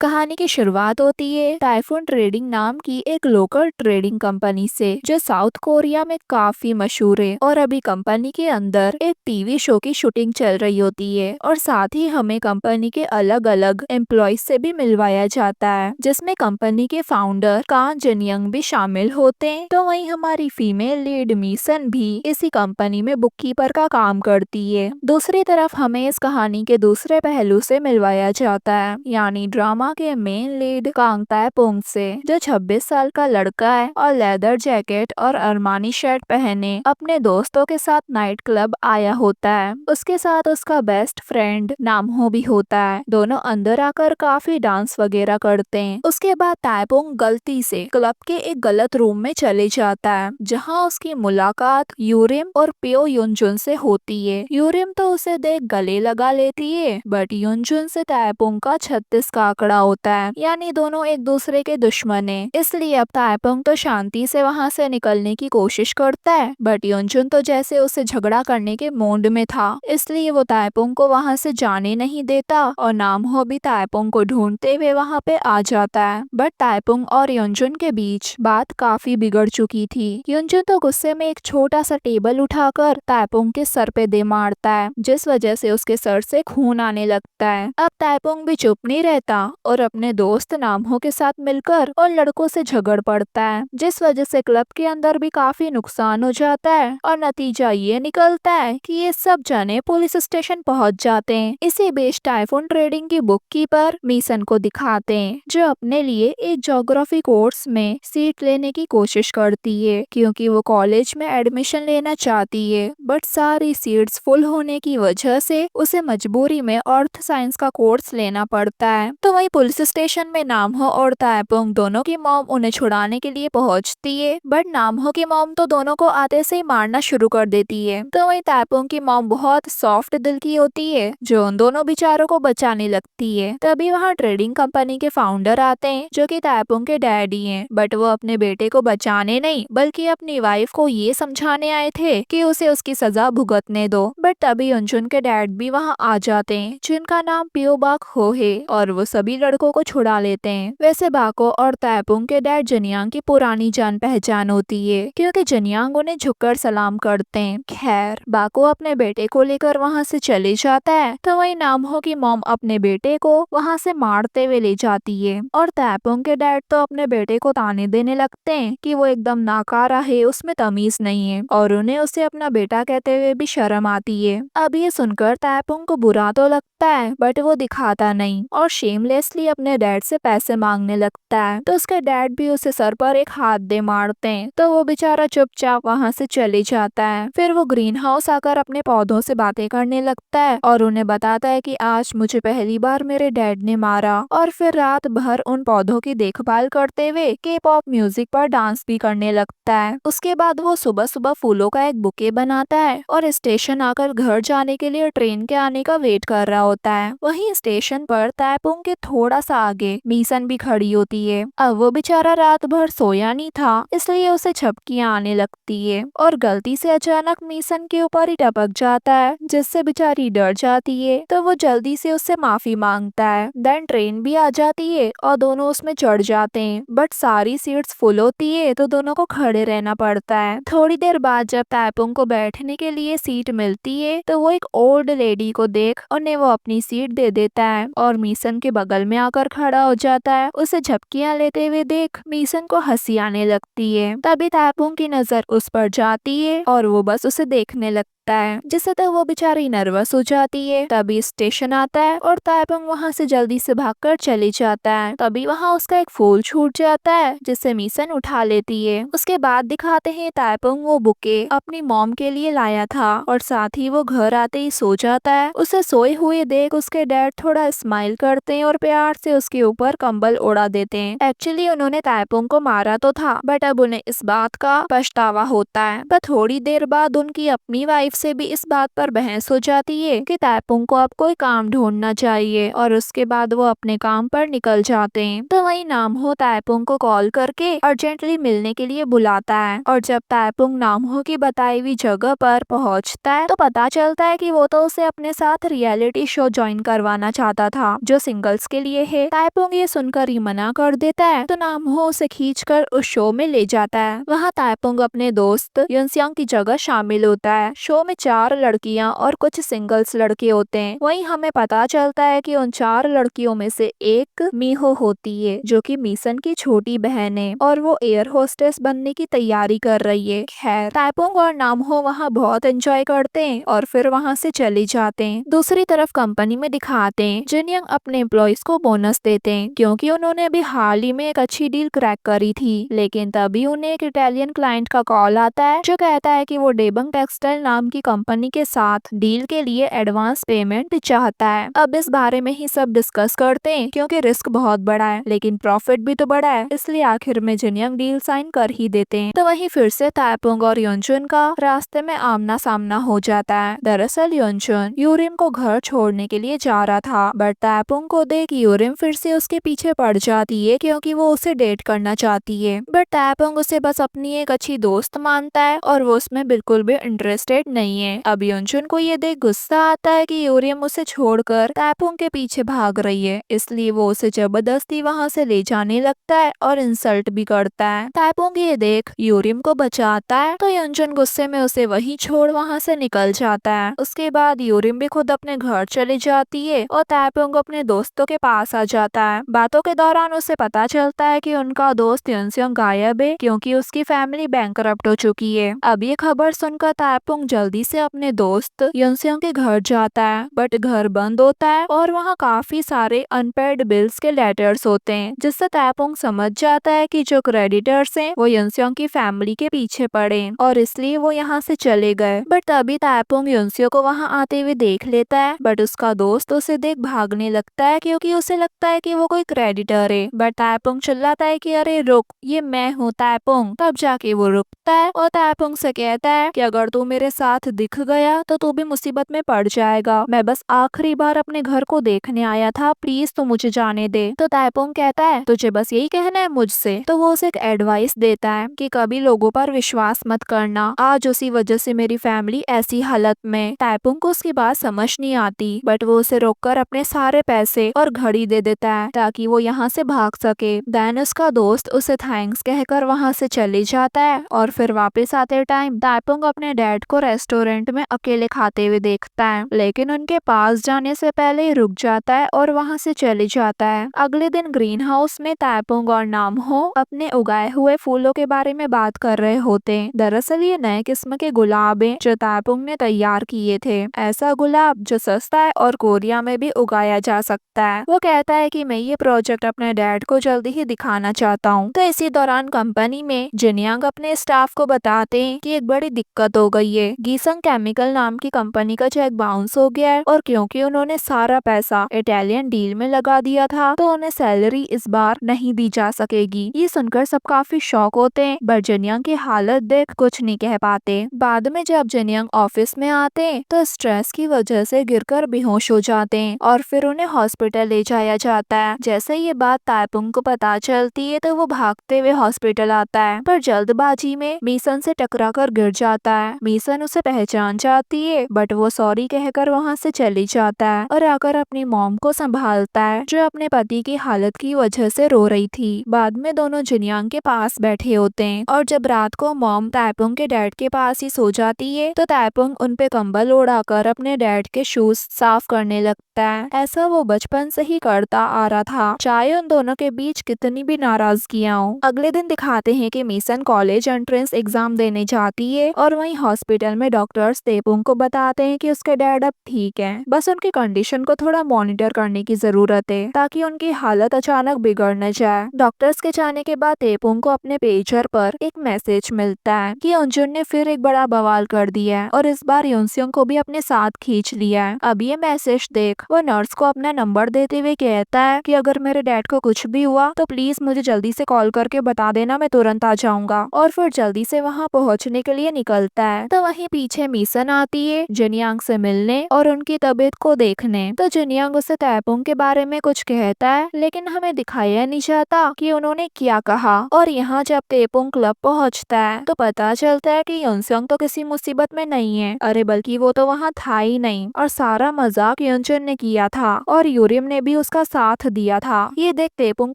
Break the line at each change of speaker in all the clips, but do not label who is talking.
कहानी की शुरुआत होती है टाइफून ट्रेडिंग नाम की एक लोकल ट्रेडिंग कंपनी से जो साउथ कोरिया में काफी मशहूर है। और अभी कंपनी के अंदर एक टीवी शो की शूटिंग चल रही होती है और साथ ही हमें कंपनी के अलग अलग एम्प्लॉय से भी मिलवाया जाता है, जिसमें कंपनी के फाउंडर कान जिनयंग भी शामिल होते हैं। तो वहीं हमारी फीमेल लीड मीसन भी इसी कंपनी में बुककीपर का काम करती है। दूसरी तरफ हमें इस कहानी के दूसरे पहलू से मिलवाया जाता है, यानी ड्रामा के मेन लीड कांग ताएपोंग से, जो 26 साल का लड़का है और लेदर जैकेट और अरमानी शर्ट पहने अपने दोस्तों के साथ नाइट क्लब आया होता है। उसके साथ उसका बेस्ट फ्रेंड नामहो भी होता है। दोनों अंदर आकर काफी डांस वगैरह करते हैं। उसके बाद ताएपोंग गलती से क्लब के एक गलत रूम में चले जाता है, जहां उसकी मुलाकात यूरिम और पियो युनजुन से होती है। यूरिम तो उसे देख गले लगा लेती है, बट युनजुन से ताएपोंग का 36 का आंकड़ा होता है, यानी दोनों एक दूसरे के दुश्मन है। इसलिए अब ताएपोंग तो शांति से वहां से निकलने की कोशिश करता है, बट युनजुन तो जैसे उसे झगड़ा करने के मूड में था, इसलिए वो ताएपोंग को वहां से जाने नहीं देता और नामहो भी ताएपोंग को ढूंढते हुए वहां पे आ जाता है। बट ताएपोंग और युनजुन के बीच बात काफी बिगड़ चुकी थी। युनजुन तो गुस्से में एक छोटा सा टेबल उठाकर ताएपोंग के सर पे दे मारता है, जिस वजह से उसके सर से खून आने लगता है। अब ताएपोंग भी चुप नहीं रहता और अपने दोस्त नामहो के साथ मिलकर और लड़कों से झगड़ पड़ता है, जिस वजह से क्लब के अंदर भी काफी नुकसान हो जाता है और नतीजा ये निकलता है कि ये सब जने पुलिस स्टेशन पहुंच जाते हैं। इसी बीच टाइफून ट्रेडिंग की बुककीपर मीसन को दिखाते हैं, जो अपने लिए एक ज्योग्राफी कोर्स में सीट लेने की कोशिश करती है, क्योंकि वो कॉलेज में एडमिशन लेना चाहती है, बट सारी सीट्स फुल होने की वजह से उसे मजबूरी में अर्थ साइंस का कोर्स लेना पड़ता है। तो वही पुलिस स्टेशन में नामहो और ताएपोंग दोनों की मॉम उन्हें छुड़ाने के लिए पहुंचती है, बट नामहो की मॉम तो दोनों को आते से ही मारना शुरू कर देती है। तो वही ताएपोंग की मॉम बहुत सॉफ्ट दिल की होती है, जो उन दोनों बेचारों को बचाने लगती है। तभी वहाँ ट्रेडिंग कंपनी के फाउंडर आते हैं, जो कि ताएपोंग के डैडी हैं, बट वो अपने बेटे को बचाने नहीं बल्कि अपनी वाइफ को ये समझाने आए थे कि उसे उसकी सजा भुगतने दो। बट तभी युनजुन के डैड भी वहाँ आ जाते हैं, जिनका नाम पियो बाक हो है, और वो सभी लड़कों को छुड़ा लेते हैं। वैसे बाको और ताएपोंग के डैड जनियांग की पुरानी जान पहचान होती है, क्योंकि जनियांग उन्हें झुककर सलाम करते हैं। खैर बाको अपने बेटे को लेकर वहाँ से चले जाता है, तो वही नामहो की मॉम अपने बेटे को वहाँ से मारते हुए ले जाती है और ताएपोंग के डैड तो अपने बेटे को ताने देने लगते हैं कि वो एकदम नाकारा है, उसमें तमीज नहीं है, और उन्हें उसे अपना बेटा कहते हुए भी शर्म आती है। अब ये सुनकर ताएपोंग को बुरा तो लगता है, बट वो दिखाता नहीं और शेमलेसली अपने डैड से पैसे मांगने लगता है। तो उसके डैड भी उसे सर पर एक हाथ दे मारते हैं, तो वो बेचारा चुपचाप वहाँ से चले जाता है। फिर वो ग्रीन हाउस आकर अपने पौधों से बातें करने लगता है और उन्हें बताता है कि आज मुझे पहली बार मेरे डैड ने मारा, और फिर रात भर उन पौधों की देखभाल करते हुए के पॉप म्यूजिक पर डांस भी करने लगता है। उसके बाद वो सुबह सुबह फूलों का एक बुके बनाता है और स्टेशन आकर घर जाने के लिए ट्रेन के आने का वेट कर रहा होता है। वहीं स्टेशन पर ताएपोंग के थोड़ा सा आगे मीसन भी खड़ी होती है। अब वो बेचारा रात भर सोया नहीं था, इसलिए उसे झपकियां आने लगती है और गलती से अचानक मीसन के ऊपर ही टपक जाता है, जिससे बेचारी डर जाती है। तो वो जल्दी से उससे माफी मांगता है। देन ट्रेन भी आ जाती है और दोनों उसमें चढ़ जाते हैं, बट सारी सीट्स फुल होती है, तो दोनों को खड़े रहना पड़ता है। थोड़ी देर बाद जब ताएपोंग को बैठने के लिए सीट मिलती है, तो वो एक ओल्ड लेडी को देख उन्हें वो अपनी सीट दे देता है और मीसन के बगल में आकर खड़ा हो जाता है। उसे झपकियां लेते हुए देख मीसन को हंसी आने लगती है। तभी ताएपोंग की नजर उस पर जाती है और वो बस उसे देखने लगता है, जिससे तो वो बेचारी नर्वस हो जाती है। तभी स्टेशन आता है और ताएपोंग वहाँ से जल्दी से भागकर चले जाता है। तभी वहाँ उसका एक फूल छूट जाता है, जिसे मीसन उठा लेती है। उसके बाद दिखाते हैं ताएपोंग वो बुके अपनी मॉम के लिए लाया था और साथ ही वो घर आते ही सो जाता है। उसे सोए हुए देख उसके डैड थोड़ा स्माइल करते हैं और प्यार से उसके ऊपर कंबल उड़ा देते हैं। एक्चुअली उन्होंने ताएपोंग को मारा तो था, बट अब उन्हें इस बात का पछतावा होता है। पर थोड़ी देर बाद उनकी अपनी वाइफ से भी इस बात पर बहस हो जाती है कि ताइपुंग को अब कोई काम ढूंढना चाहिए और उसके बाद वो अपने काम पर निकल जाते हैं। तो वही नामहो ताइपुंग को कॉल करके अर्जेंटली मिलने के लिए बुलाता है और जब ताइपुंग नामहो की बताई हुई जगह पर पहुंचता है तो पता चलता है कि वो तो उसे अपने साथ रियलिटी शो ज्वाइन करवाना चाहता था जो सिंगल्स के लिए है। ताइपुंग ये सुनकर ही मना कर देता है तो नामहो उसे खींचकर उस शो में ले जाता है। वहाँ ताइपुंग अपने दोस्त युनसियांग की जगह शामिल होता है। शो में 4 लड़कियां और कुछ सिंगल्स लड़के होते हैं। वहीं हमें पता चलता है कि उन 4 लड़कियों में से एक मीहो होती है जो कि मीसन की छोटी बहन है और वो एयर होस्टेस बनने की तैयारी कर रही है। खैर ताइपुंग और नामहो वहाँ बहुत एंजॉय करते हैं और फिर वहाँ से चले जाते हैं। दूसरी तरफ कंपनी में दिखाते हैं जिनयंग अपने एम्प्लॉयज को बोनस देते हैं क्योंकि उन्होंने अभी हाल ही में एक अच्छी डील क्रैक करी थी। लेकिन तभी उन्हें एक इटालियन क्लाइंट का कॉल आता है जो कहता है कि वो डेबंग टेक्सटाइल नाम की कंपनी के साथ डील के लिए एडवांस पेमेंट चाहता है। अब इस बारे में ही सब डिस्कस करते हैं क्योंकि रिस्क बहुत बड़ा है लेकिन प्रॉफिट भी तो बड़ा है, इसलिए आखिर में जिनयंग डील साइन कर ही देते हैं। तो वहीं फिर से ताइपुंग और योनचुन का रास्ते में आमना सामना हो जाता है। दरअसल योनचुन यूरिम को घर छोड़ने के लिए जा रहा था बट ताइपुंग को देख यूरिम फिर से उसके पीछे पड़ जाती है क्योंकि वो उसे डेट करना चाहती है। बट ताइपुंग उसे बस अपनी एक अच्छी दोस्त मानता है और वो उसमें बिल्कुल भी इंटरेस्टेड नहीं है। अब योनचुन को ये देख गुस्सा आता है कि यूरिम उसे छोड़कर ताइपुंग के पीछे भाग रही है, इसलिए वो उसे जबरदस्ती वहाँ से ले जाने लगता है और इंसल्ट भी करता है। ताइपुंग ये देख यूरिम को बचाता है तो योनचुन गुस्से में उसे वहीं छोड़ वहाँ से निकल जाता है। उसके बाद यूरिम भी खुद अपने घर चली जाती है और ताइपुंग अपने दोस्तों के पास आ जाता है। बातों के दौरान उसे पता चलता है कि उनका दोस्त युनसियांग गायब है क्योंकि उसकी फैमिली बैंकरप्ट हो चुकी है। अब ये खबर सुनकर ताइपुंग जल्दी से अपने दोस्त युनसियांग के घर जाता है बट घर बंद होता है और वहाँ काफी सारे अनपेड बिल्स के लेटर्स होते हैं जिससे ताइपुंग समझ जाता है कि जो क्रेडिटर्स हैं वो युनसियांग की फैमिली के पीछे पड़े और इसलिए वो यहाँ से चले गए। बट तभी ताइपुंग युनसियों को वहाँ आते हुए देख लेता है बट उसका दोस्त उसे देख भागने लगता है क्योंकि उसे लगता है कि वो कोई क्रेडिटर है। बट ताइपुंग चिल्लाता है कि अरे रुक, ये मैं हूँ ताइपुंग। तब जाके वो रुकता है और ताइपुंग से कहता है कि अगर तू मेरे साथ दिख गया तो तू भी मुसीबत में पड़ जाएगा। मैं बस आखिरी बार अपने घर को देखने आया था, प्लीज तू मुझे जाने दे। तो ताइपुंग कहता है तुझे बस यही कहना है मुझसे। तो वो उसे एक एडवाइस देता है कि कभी लोगों पर विश्वास मत करना, आज उसी वजह से मेरी फैमिली ऐसी हालत में। ताइपुंग को उसकी बात समझ नहीं आती बट वो उसे रोककर अपने सारे पैसे और घड़ी दे देता है ताकि वो यहाँ से भाग सके। देन उसका दोस्त उसे थैंक्स कहकर वहाँ से चले जाता है और फिर वापस आते टाइम ताइपुंग अपने डैड को रेस्टोरेंट में अकेले खाते हुए देखता है लेकिन उनके पास जाने से पहले ही रुक जाता है और वहाँ से चले जाता है। अगले दिन ग्रीन हाउस में ताइपुंग और नामहो अपने उगाए हुए फूलों के बारे में बात कर रहे होते हैं। दरअसल ये नए किस्म के गुलाब हैं जो ताइपुंग ने तैयार किए थे, ऐसा गुलाब जो सस्ता है और कोरिया में भी उगाया जा सकता है। वो कहता है कि मैं ये प्रोजेक्ट अपने डैड को जल्दी ही दिखाना चाहता हूँ। तो इसी दौरान कंपनी में जिनयांग अपने स्टाफ को बताते हैं कि एक बड़ी दिक्कत हो गई है। गीसंग केमिकल नाम की कंपनी का चेक बाउंस हो गया है और क्योंकि उन्होंने सारा पैसा इटालियन डील में लगा दिया था तो उन्हें सैलरी इस बार नहीं दी जा सकेगी। ये सुनकर सब काफी शॉक होते हैं बट जिनयांग की हालत देख कुछ नहीं कह पाते। बाद में जब जिनयांग ऑफिस में आते हैं तो स्ट्रेस की वजह से गिरकर बेहोश हो जाते हैं और फिर उन्हें हॉस्पिटल ले जाया जाता है। जैसे ये बात ताइपुंग को पता चलती है तो वो भागते हुए हॉस्पिटल आता है पर जल्दबाजी में मीसन से टकरा कर गिर जाता है। मीसन उसे पहचान जाती है बट वो सॉरी कहकर वहाँ से चली जाता है और आकर अपनी मॉम को संभालता है जो अपने पति की हालत की वजह से रो रही थी। बाद में दोनों जिनयांग के पास बैठे होते हैं और जब रात को मॉम ताइपुंग के डैड के पास ही सो जाती है तो ताइपुंग उन पे कंबल ओढ़ाकर अपने डैड के शूज साफ करने लगता है। ऐसा वो बचपन से ही करता आ रहा था चाहे उन दोनों के बीच कितनी भी नाराजगियां हो। अगले दिन दिखाते हैं कि मीसन कॉलेज एंट्रेंस एग्जाम देने जाती है और वहीं हॉस्पिटल में डॉक्टर्स ताइपुंग को बताते हैं कि उसके डैड अब ठीक है, बस उनकी कंडीशन को थोड़ा मॉनिटर करने की जरूरत है ताकि उनकी हालत अचानक बिगड़ न जाए। डॉक्टर्स के जाने के बाद ताइपुंग को अपने पेजर पर एक मैसेज मिलता है कि अंजुन ने फिर एक बड़ा बवाल कर दिया है और इस बार युनसियांग को भी अपने साथ खींच लिया है। अब ये मैसेज देख वो नर्स को अपना नंबर देते हुए कहता है कि अगर मेरे डैड को कुछ भी हुआ तो प्लीज मुझे जल्दी से कॉल करके बता देना, मैं तुरंत आ जाऊंगा। और फिर जल्दी से वहाँ पहुँचने के लिए निकलता है। तो वहीं पीछे मिशन आती है जिनयांग से मिलने और उनकी तबीयत को देखने। तो जिनयांग उसे तैपुंग के बारे में कुछ कहता है, लेकिन हमें दिखाया नहीं जाता कि उन्होंने क्या कहा। और यहाँ जब तैपुंग क्लब पहुँचता है तो पता चलता है कि युनसंग तो किसी मुसीबत में नहीं है, अरे बल्कि वो तो वहाँ था ही नहीं, और सारा मजाक युनचुन ने किया था और यूरिम ने भी उसका साथ दिया था। ये देख तैपुंग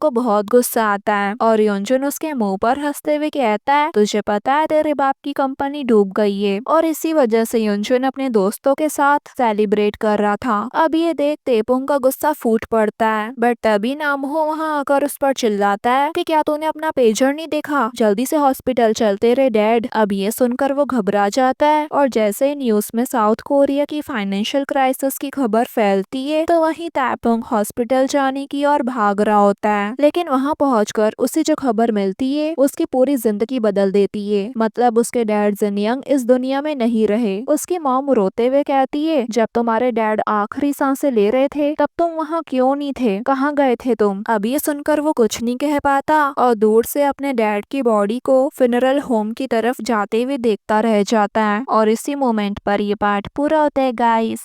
को बहुत गुस्सा आता है और युनचुन उसके मुंह पर हंसते हुए कहता है, तुझे पता है तेरे बाप की कंपनी डूब गई है। और इसी वजह से युनचुन अपने दोस्तों के साथ सेलिब्रेट कर रहा था। अब ये देख तैपुंग का गुस्सा फूट पड़ता है, बट तभी नामहो वहाँ आकर उस पर चिल्लाता है कि क्या तूने अपना पेजर नहीं देखा, जल्दी से हॉस्पिटल चल, तेरे डैड। अब ये सुनकर वो घबरा जाता है और जैसे ही न्यूज में साउथ कोरिया की फाइनेंशियल क्राइसिस की खबर फैलती है तो वहीं तैपुंग हॉस्पिटल जाने की ओर भाग रहा होता है। लेकिन वहाँ पहुंचकर उसे जो खबर मिलती है उसकी पूरी जिंदगी बदल देती है। मतलब उसके डैड जिनयांग इस दुनिया में नहीं रहे। उसकी मॉम रोते हुए कहती है, जब तुम्हारे डैड आखिरी सांसें ले रहे थे तब तुम वहाँ क्यों नहीं थे, कहाँ गए थे तुम। अब ये सुनकर वो कुछ नहीं कह पाता और दूर से अपने डैड की बॉडी को फ्यूनरल होम की तरफ जाते हुए देखता रह जाता है। और इसी मोमेंट पर ये पार्ट पूरा होता है गाइस।